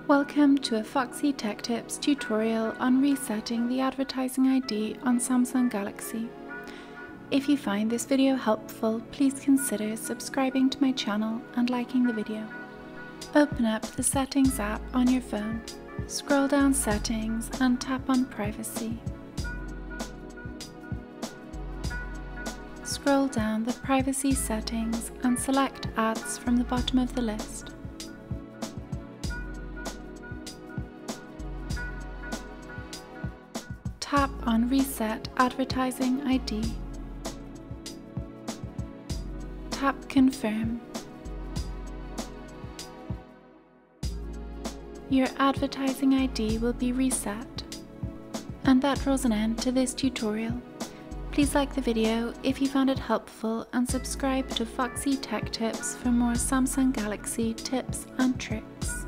Welcome to a Foxy Tech Tips tutorial on resetting the advertising ID on Samsung Galaxy. If you find this video helpful, please consider subscribing to my channel and liking the video. Open up the Settings app on your phone, scroll down Settings and tap on Privacy. Scroll down the Privacy settings and select Ads from the bottom of the list. Tap on Reset Advertising ID. Tap Confirm. Your advertising ID will be reset. And that draws an end to this tutorial. Please like the video if you found it helpful and subscribe to Foxy Tech Tips for more Samsung Galaxy tips and tricks.